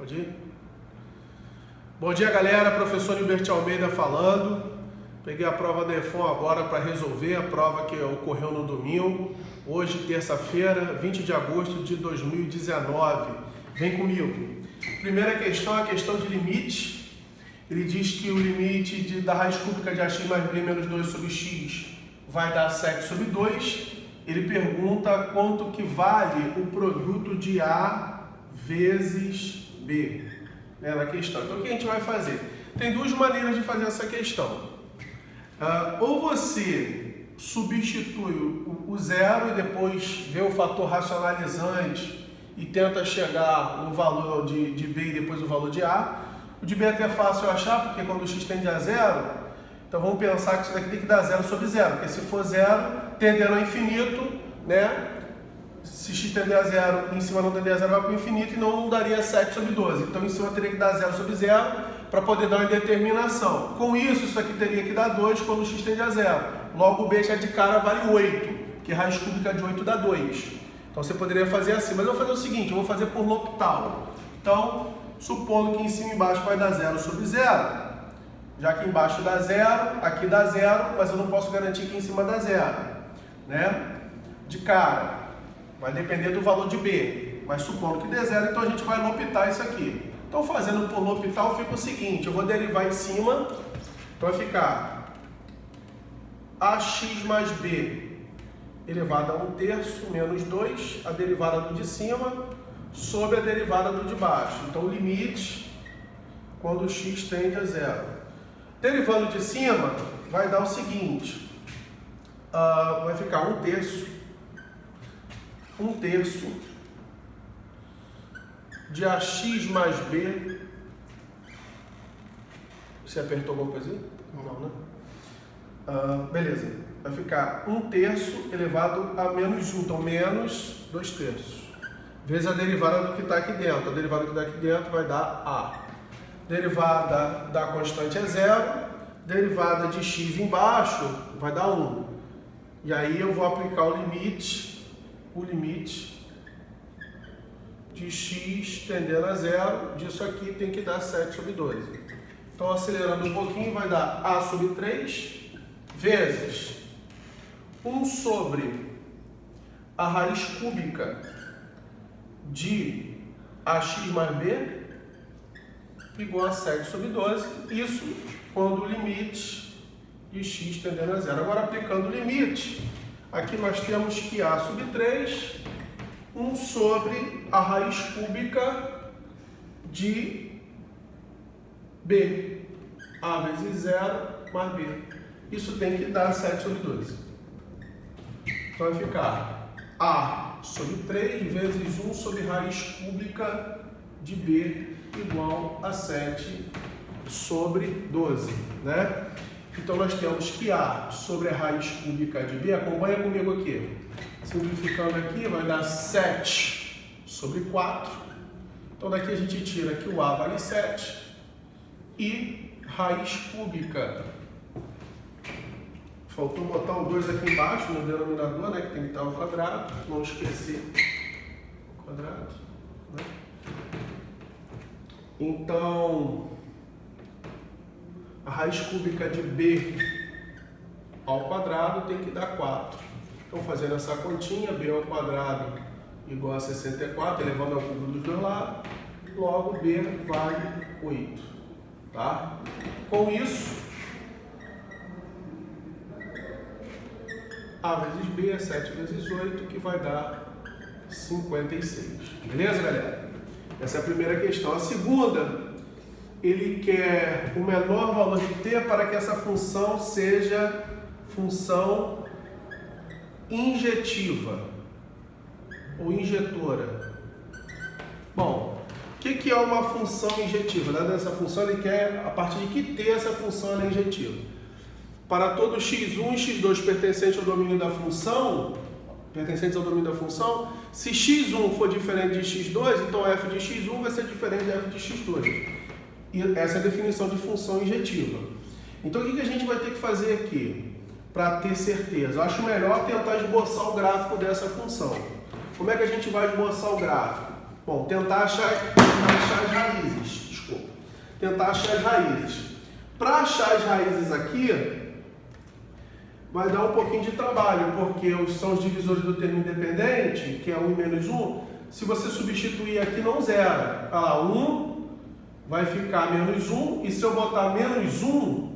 Pode ir? Bom dia, galera. Professor Hilbert Almeida falando. Peguei a prova da EFON agora para resolver a prova que ocorreu no domingo. Hoje, terça-feira, 20 de agosto de 2019. Vem comigo. Primeira questão é a questão de limite. Ele diz que o limite da raiz cúbica de ax mais b menos 2 sobre x vai dar 7 sobre 2. Ele pergunta quanto que vale o produto de A vezes B, né, na questão. Então, o que a gente vai fazer? Tem duas maneiras de fazer essa questão. Ou você substitui o zero e depois vê o fator racionalizante e tenta chegar no valor de B e depois o valor de A. O de B é até fácil achar, porque quando o x tende a zero, então vamos pensar que isso daqui tem que dar zero sobre zero, porque se for zero, tendendo ao infinito, né? Se x tender a zero e em cima não tender a zero, vai para o infinito e não daria 7 sobre 12. Então em cima teria que dar zero sobre zero para poder dar uma indeterminação. Com isso aqui teria que dar 2 quando o x tende a zero. Logo o b já de cara vale 8, que raiz cúbica de 8 dá 2. Então você poderia fazer assim, mas eu vou fazer o seguinte, eu vou fazer por L'Hopital. Então, supondo que em cima e embaixo vai dar 0 sobre 0, já que embaixo dá 0, aqui dá 0, mas eu não posso garantir que em cima dá 0, né? De cara, vai depender do valor de B, mas supondo que dê 0, então a gente vai L'Hopital isso aqui. Então, fazendo por L'Hopital, fica o seguinte, eu vou derivar em cima, então vai ficar ax mais b elevado a 1/3 menos 2, a derivada do de cima, sobre a derivada do de baixo. Então, limite quando o x tende a 0. Derivando de cima, vai dar o seguinte, vai ficar 1/3 de ax mais b. Você apertou alguma coisinha? Não, né? Beleza. Vai ficar 1/3 elevado a menos 1, então menos 2/3. Vezes a derivada do que está aqui dentro. A derivada do que está aqui dentro vai dar a. Derivada da constante é 0. Derivada de x embaixo vai dar 1. E aí eu vou aplicar o limite de x tendendo a 0, disso aqui tem que dar 7 sobre 12. Então, acelerando um pouquinho, vai dar a sobre 3 vezes 1 sobre a raiz cúbica de ax mais b igual a 7 sobre 12. Isso quando o limite de x tendendo a 0. Agora, aplicando o limite, aqui nós temos que a sobre 3, 1 sobre a raiz cúbica de b. A vezes 0 mais b. Isso tem que dar 7 sobre 12. Então vai ficar a sobre 3 vezes 1 sobre raiz cúbica de b igual a 7 sobre 12, né? Então nós temos que a sobre a raiz cúbica de b, acompanha comigo aqui. Simplificando aqui, vai dar 7 sobre 4. Então daqui a gente tira que o a vale 7 e raiz cúbica. Faltou botar o 2 aqui embaixo no denominador, né, que tem que estar ao quadrado. Não esquecer o quadrado, né? Então, a raiz cúbica de b ao quadrado tem que dar 4. Então, fazendo essa continha, b ao quadrado igual a 64, elevando ao cubo dos dois lados, logo b vale 8. Tá? Com isso, a vezes b é 7 vezes 8, que vai dar 56. Beleza, galera? Essa é a primeira questão. A segunda, ele quer o menor valor de t para que essa função seja função injetiva ou injetora. Bom, o que é uma função injetiva? Dada essa função, ele quer a partir de que t essa função é injetiva. Para todo x1 e x2 pertencentes ao domínio da função, se x1 for diferente de x2, então f de x1 vai ser diferente de f de x2. E essa é a definição de função injetiva. Então, o que a gente vai ter que fazer aqui para ter certeza? Eu acho melhor tentar esboçar o gráfico dessa função. Como é que a gente vai esboçar o gráfico? Bom, tentar achar as raízes. tentar achar as raízes. Para achar as raízes aqui, vai dar um pouquinho de trabalho, porque são os divisores do termo independente, que é 1 e menos 1. Se você substituir aqui, não zera. Olha lá, 1 vai ficar menos 1, e se eu botar menos 1,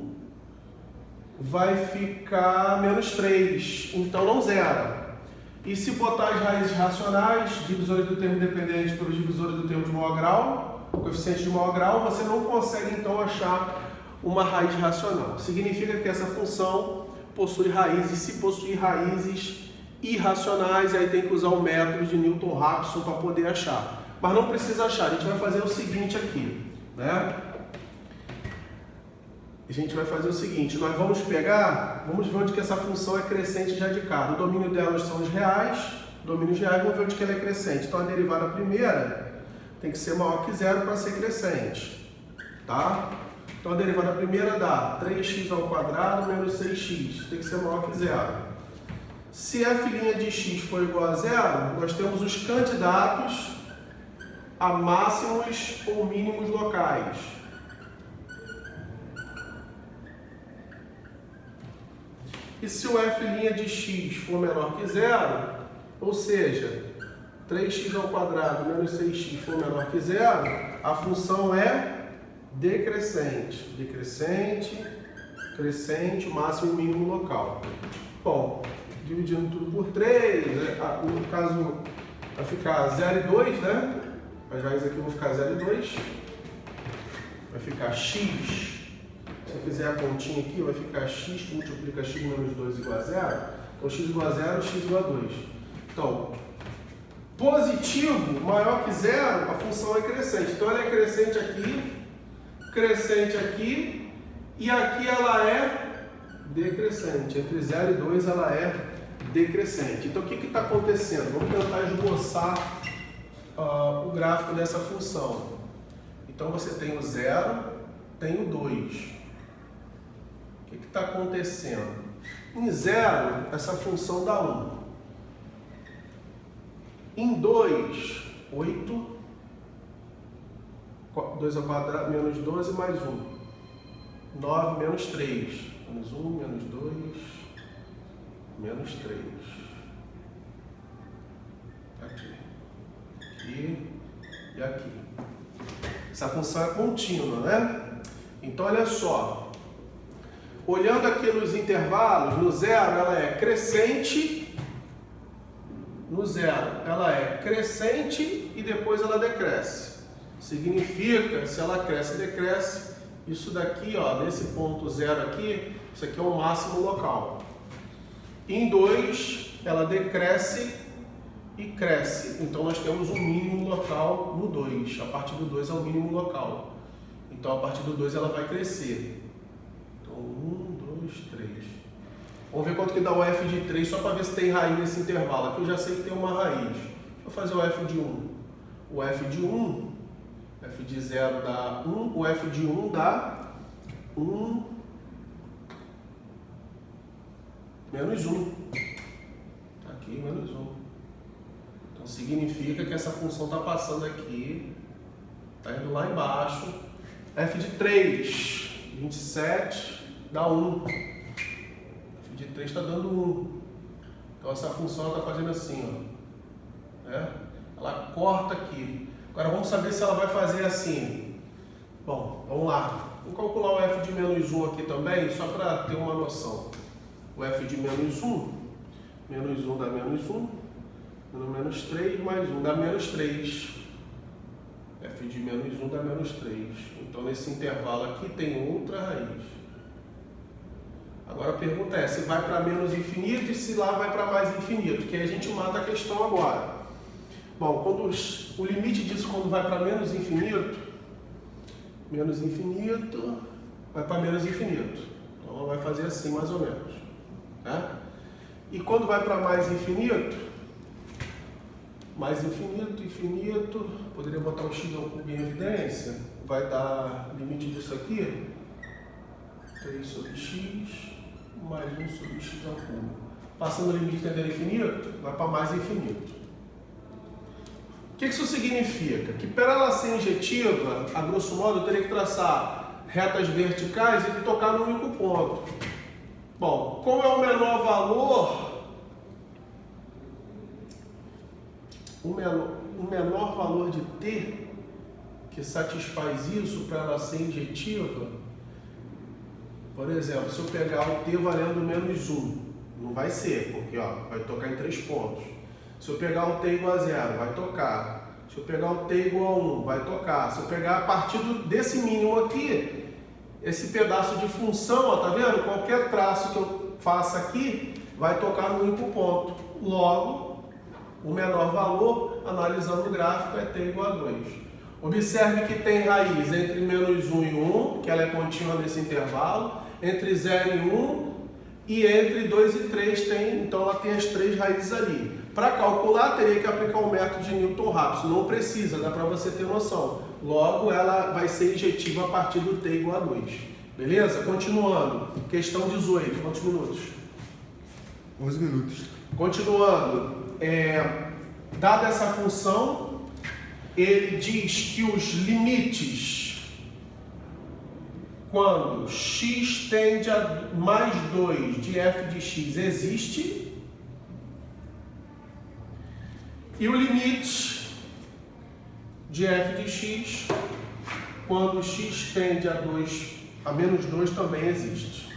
vai ficar menos 3, então não zera. E se botar as raízes racionais, divisores do termo independente pelos divisores do termo de maior grau, coeficiente de maior grau, você não consegue então achar uma raiz racional. Significa que essa função possui raízes. Se possuir raízes irracionais, aí tem que usar o método de Newton-Raphson para poder achar. Mas não precisa achar, a gente vai fazer o seguinte aqui, né? A gente vai fazer o seguinte, nós vamos pegar, vamos ver onde que essa função é crescente já de cara. O domínio delas são os reais, domínios reais, vamos ver onde que ela é crescente. Então a derivada primeira tem que ser maior que zero para ser crescente, tá? Então a derivada primeira dá 3x ao quadrado menos 6x, tem que ser maior que zero. Se f' de x for igual a zero, nós temos os candidatos a máximos ou mínimos locais. E se o f' de x for menor que zero, ou seja, 3x ao quadrado menos 6x for menor que zero, a função é decrescente. Decrescente, crescente, máximo e mínimo local. Bom, dividindo tudo por 3, no caso vai ficar 0 e 2, né? As raízes aqui vão ficar 0 e 2. Vai ficar x. Se eu fizer a continha aqui, vai ficar x que multiplica x menos 2 igual a 0. Então, x igual a 0, x igual a 2. Então, positivo maior que zero, a função é crescente. Então, ela é crescente aqui, e aqui ela é decrescente. Entre 0 e 2, ela é decrescente. Então, o que está acontecendo? Vamos tentar esboçar o gráfico dessa função. Então, você tem o 0, tem o 2. O que está acontecendo? Em 0, essa função dá 1. Em 2, 8. 2 ao quadrado, menos 12 mais 1. 9 menos 3. Menos 1, menos 2, menos 3. Aqui e aqui. Essa função é contínua, né? Então, olha só. Olhando aqui nos intervalos, no 0 ela é crescente, no 0 ela é crescente e depois ela decresce. Significa, se ela cresce e decresce, isso daqui, ó, nesse ponto 0 aqui, isso aqui é o máximo local. Em 2, ela decresce e cresce. Então, nós temos um mínimo local no 2. A partir do 2 é o mínimo local. Então, a partir do 2 ela vai crescer. Então, 1, 2, 3. Vamos ver quanto que dá o f de 3, só para ver se tem raiz nesse intervalo. Aqui eu já sei que tem uma raiz. Deixa eu fazer o f de 1. O f de 1, f de 0 dá 1. O f de 1 dá 1 menos 1. Tá aqui, menos 1. Então, significa que essa função está passando aqui, está indo lá embaixo. F de 3, 27, dá 1. F de 3 está dando 1. Então, essa função está fazendo assim, ó. Né? Ela corta aqui. Agora, vamos saber se ela vai fazer assim. Bom, vamos lá. Vamos calcular o f de menos 1 aqui também, só para ter uma noção. O f de menos 1 dá menos 1. Menos 3 mais 1 dá menos 3. F de menos 1 dá menos 3. Então, nesse intervalo aqui tem outra raiz. Agora a pergunta é, se vai para menos infinito e se lá vai para mais infinito, que aí a gente mata a questão agora. Bom, quando o limite disso quando vai para menos infinito vai para menos infinito. Então, ela vai fazer assim, mais ou menos. Né? E quando vai para mais infinito, infinito, poderia botar o x ao cubo em evidência, vai dar limite disso aqui, 3 sobre x, mais 1 sobre x ao cubo. Passando o limite tendendo a infinito, vai para mais infinito. O que isso significa? Que para ela ser injetiva, a grosso modo, eu teria que traçar retas verticais e tocar no único ponto. Bom, como é o menor valor, o menor valor de T que satisfaz isso para ela ser injetiva, por exemplo, se eu pegar o T valendo menos 1, não vai ser, porque ó, vai tocar em 3 pontos. Se eu pegar o T igual a 0, vai tocar. Se eu pegar o T igual a 1, vai tocar. Se eu pegar a partir desse mínimo aqui, esse pedaço de função, ó, tá vendo? Qualquer traço que eu faça aqui, vai tocar no único ponto. Logo, o menor valor, analisando o gráfico, é T igual a 2. Observe que tem raiz entre menos 1 e 1, que ela é contínua nesse intervalo, entre 0 e 1, e entre 2 e 3 tem, então ela tem as 3 raízes ali. Para calcular, teria que aplicar o método de Newton-Raphson. Não precisa, dá para você ter noção. Logo, ela vai ser injetiva a partir do T igual a 2. Beleza? Continuando. Questão 18. Quantos minutos? 11 minutos. Continuando. Dada essa função, ele diz que os limites, quando x tende a mais 2 de f de x existe, e o limite de f de x, quando x tende a menos 2, também existe.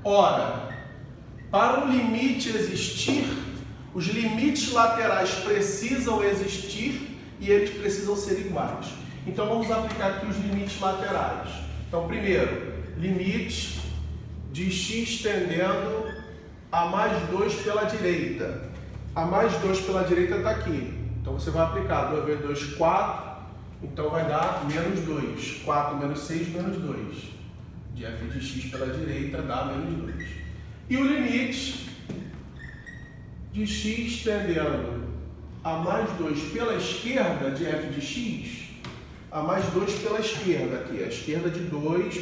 Ora, para o limite existir, os limites laterais precisam existir e eles precisam ser iguais. Então vamos aplicar aqui os limites laterais. Então, primeiro, limite de x tendendo a mais 2 pela direita. A mais 2 pela direita está aqui. Então você vai aplicar 2 vezes 2, 4. Então vai dar menos 2. 4 menos 6, menos 2. De f de x pela direita dá menos 2. E o limite de x tendendo a mais 2 pela esquerda de f de x, a mais 2 pela esquerda aqui. A esquerda de 2,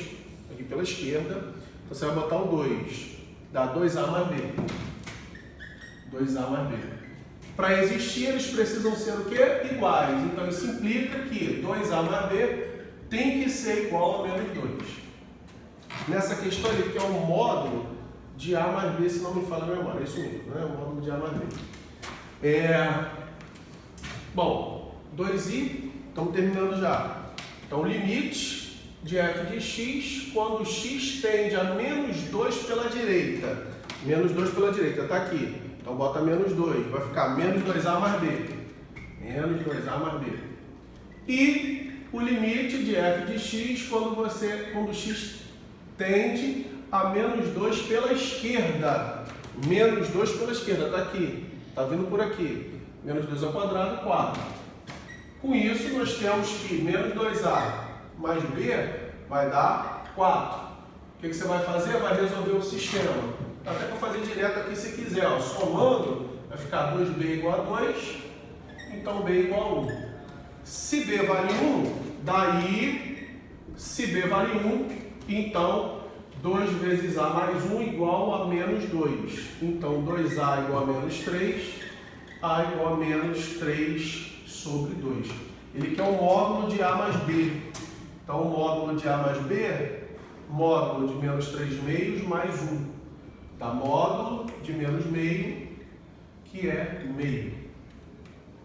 aqui pela esquerda. Então você vai botar o 2. Dá 2a mais b. 2a mais b. Para existir, eles precisam ser o quê? Iguais. Então, isso implica que 2a mais b tem que ser igual a menos 2. Nessa questão, ele quer um módulo de a mais b, se não me falha a memória. É isso mesmo, né? O módulo de a mais b. Bom, 2i, estamos terminando já. Então, limite de f de x, quando x tende a menos 2 pela direita. Menos 2 pela direita, está aqui. Então bota menos 2, vai ficar menos 2a mais b. Menos 2a mais b. E o limite de f de x quando x tende a menos 2 pela esquerda. Menos 2 pela esquerda, está aqui. Está vindo por aqui. Menos 2 ao quadrado, 4. Com isso, nós temos que menos 2a mais b vai dar 4. O que você vai fazer? Vai resolver o sistema. Até para fazer direto aqui se quiser, ó, somando, vai ficar 2b igual a 2, então b igual a 1. Se b vale 1, daí, se b vale 1, então 2 vezes a mais 1 igual a menos 2. Então 2a igual a menos 3, a igual a menos 3 sobre 2. Ele quer um módulo de a mais b. Então o módulo de a mais b, módulo de menos 3 meios mais 1. Dá módulo de menos meio, que é meio.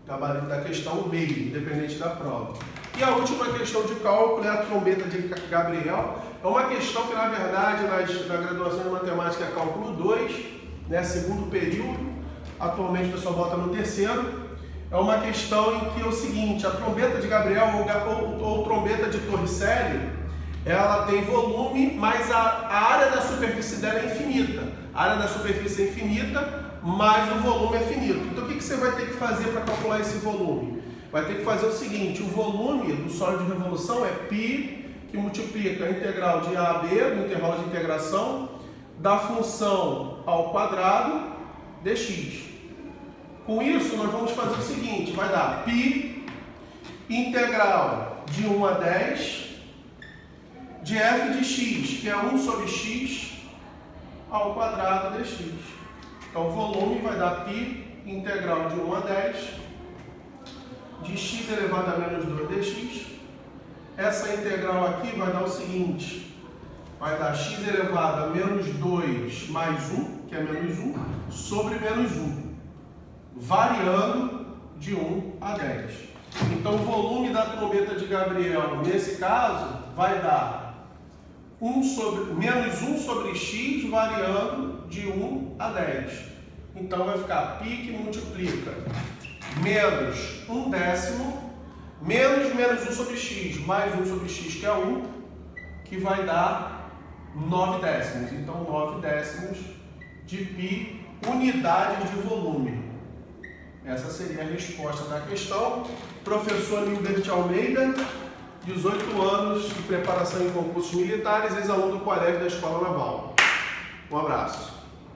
Gabarito da questão, meio, independente da prova. E a última questão de cálculo é a trombeta de Gabriel. É uma questão que, na verdade, na graduação de matemática é cálculo 2, né, segundo período. Atualmente o pessoal bota no terceiro. É uma questão em que é o seguinte, a trombeta de Gabriel ou trombeta de Torricelli, ela tem volume, mas a área da superfície dela é infinita. A área da superfície é infinita, mas o volume é finito. Então o que você vai ter que fazer para calcular esse volume? Vai ter que fazer o seguinte, o volume do sólido de revolução é π, que multiplica a integral de a a b, no intervalo de integração, da função ao quadrado dx. Com isso, nós vamos fazer o seguinte, vai dar π integral de 1 a 10 de f de x, que é 1 sobre x, ao quadrado dx. Então, o volume vai dar π integral de 1 a 10 de x elevado a menos 2dx. Essa integral aqui vai dar o seguinte, vai dar x elevado a menos 2 mais 1, que é menos 1, sobre menos 1, variando de 1 a 10. Então, o volume da trombeta de Gabriel, nesse caso, vai dar menos 1 sobre x, variando de 1 a 10. Então, vai ficar π que multiplica menos 1/10, menos 1 sobre x, mais 1 sobre x, que é 1, que vai dar 9/10. Então, 9/10 de π, unidade de volume. Essa seria a resposta da questão. Professor Nilbert Almeida, 18 anos, de preparação em concursos militares, ex-aluno do Colégio da Escola Naval. Um abraço.